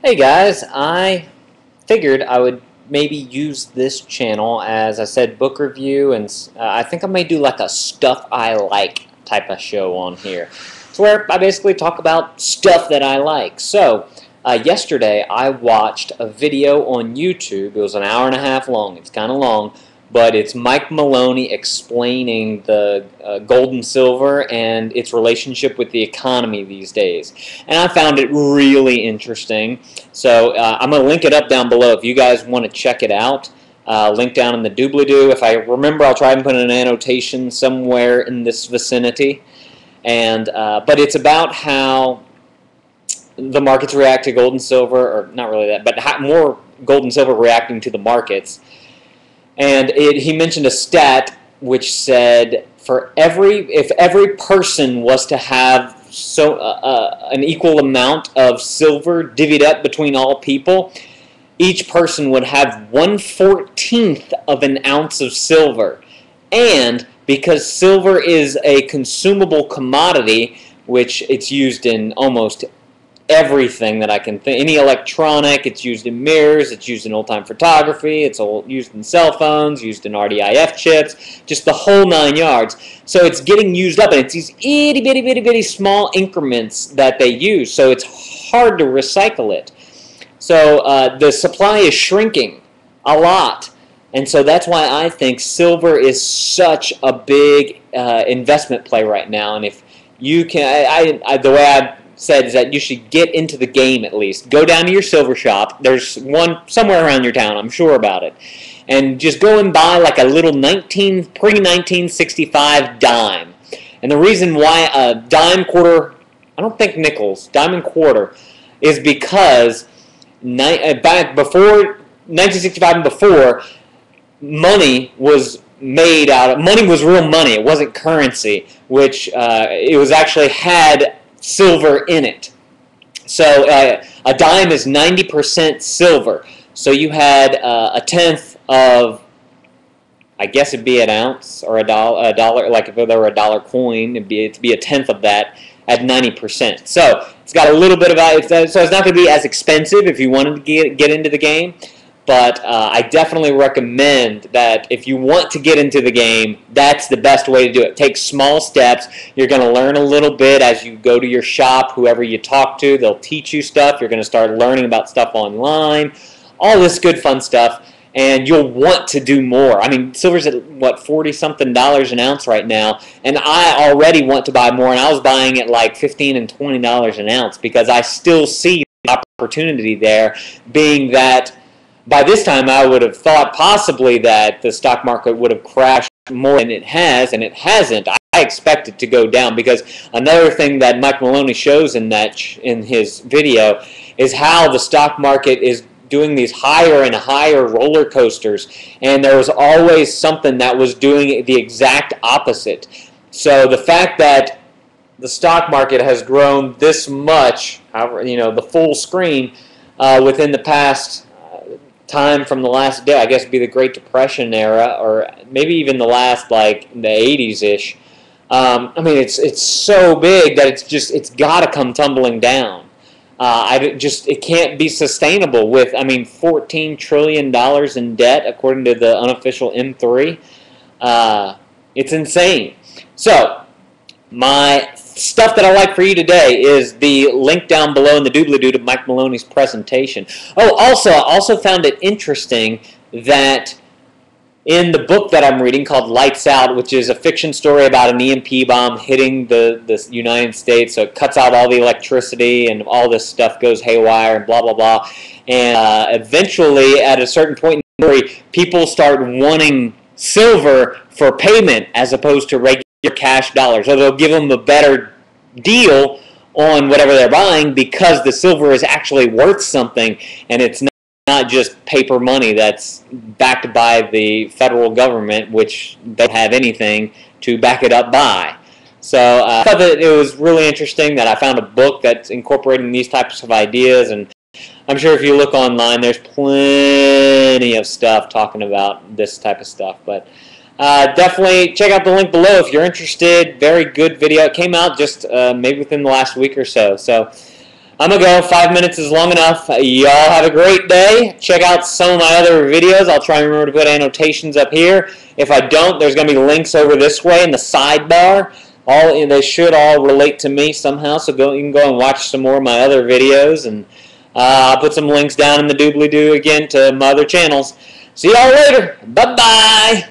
Hey guys, I figured I would maybe use this channel as I said book review, and I think I may do like a stuff I like type of show on here. It's where I basically talk about stuff that I like. So yesterday I watched a video on YouTube. It was an hour and a half long. It's kind of long, but it's Mike Maloney explaining the gold and silver and its relationship with the economy these days. And I found it really interesting. So I'm going to link it up down below if you guys want to check it out. Link down in the doobly-doo. If I remember, I'll try and put an annotation somewhere in this vicinity. And but it's about how the markets react to gold and silver, or not really that, but how more gold and silver reacting to the markets. And he mentioned a stat which said if every person was to have an equal amount of silver divvied up between all people, each person would have 1/14 of an ounce of silver. And because silver is a consumable commodity, which it's used in almost everything that I can think. Any electronic, it's used in mirrors, it's used in old-time photography, it's used in cell phones, used in RDIF chips, just the whole 9 yards. So it's getting used up, and it's these itty-bitty small increments that they use, so it's hard to recycle it. So the supply is shrinking a lot, and so that's why I think silver is such a big investment play right now. And if you can, the way I said is that you should get into the game at least. Go down to your silver shop. There's one somewhere around your town, I'm sure about it. And just go and buy like a little pre-1965 dime. And the reason why a dime, quarter, I don't think nickels, dime and quarter, is because back before 1965 and before, money was made out of, money was real money. It wasn't currency, which it was actually had silver in it. So a dime is 90% silver. So you had a tenth of, I guess it'd be an ounce or a dollar. Like if there were a dollar coin, it'd be a tenth of that at 90%. So it's got a little bit of value. So it's not going to be as expensive if you wanted to get into the game. But I definitely recommend that if you want to get into the game, that's the best way to do it. Take small steps. You're going to learn a little bit as you go to your shop. Whoever you talk to, they'll teach you stuff. You're going to start learning about stuff online. All this good fun stuff. And you'll want to do more. I mean, silver's at, what, $40-something an ounce right now. And I already want to buy more. And I was buying it like $15 and $20 an ounce because I still see the opportunity there, being that by this time, I would have thought possibly that the stock market would have crashed more than it has, and it hasn't. I expect it to go down because another thing that Mike Maloney shows in his video is how the stock market is doing these higher and higher roller coasters, and there was always something that was doing the exact opposite. So the fact that the stock market has grown this much, the full screen within the past time from the last day, I guess it'd be the Great Depression era, or maybe even the last, like, the 80s-ish. I mean, it's so big that it's got to come tumbling down. It can't be sustainable with, I mean, $14 trillion in debt, according to the unofficial M3. It's insane. So, my stuff that I like for you today is the link down below in the doobly-doo to Mike Maloney's presentation. Oh, also, I also found it interesting that in the book that I'm reading called Lights Out, which is a fiction story about an EMP bomb hitting the United States, so it cuts out all the electricity and all this stuff goes haywire and blah, blah, blah. And eventually, at a certain point in the story, people start wanting silver for payment as opposed to regular cash dollars. So they'll give them a better deal on whatever they're buying because the silver is actually worth something, and it's not just paper money that's backed by the federal government, which don't have anything to back it up by. So I thought that it was really interesting that I found a book that's incorporating these types of ideas, and I'm sure if you look online, there's plenty of stuff talking about this type of stuff. But definitely check out the link below if you're interested. Very good video. It came out just maybe within the last week or so. So I'm going to go. 5 minutes is long enough. Y'all have a great day. Check out some of my other videos. I'll try and remember to put annotations up here. If I don't, there's going to be links over this way in the sidebar. They should all relate to me somehow, so you can go and watch some more of my other videos. And I'll put some links down in the doobly-doo again to my other channels. See y'all later. Bye-bye.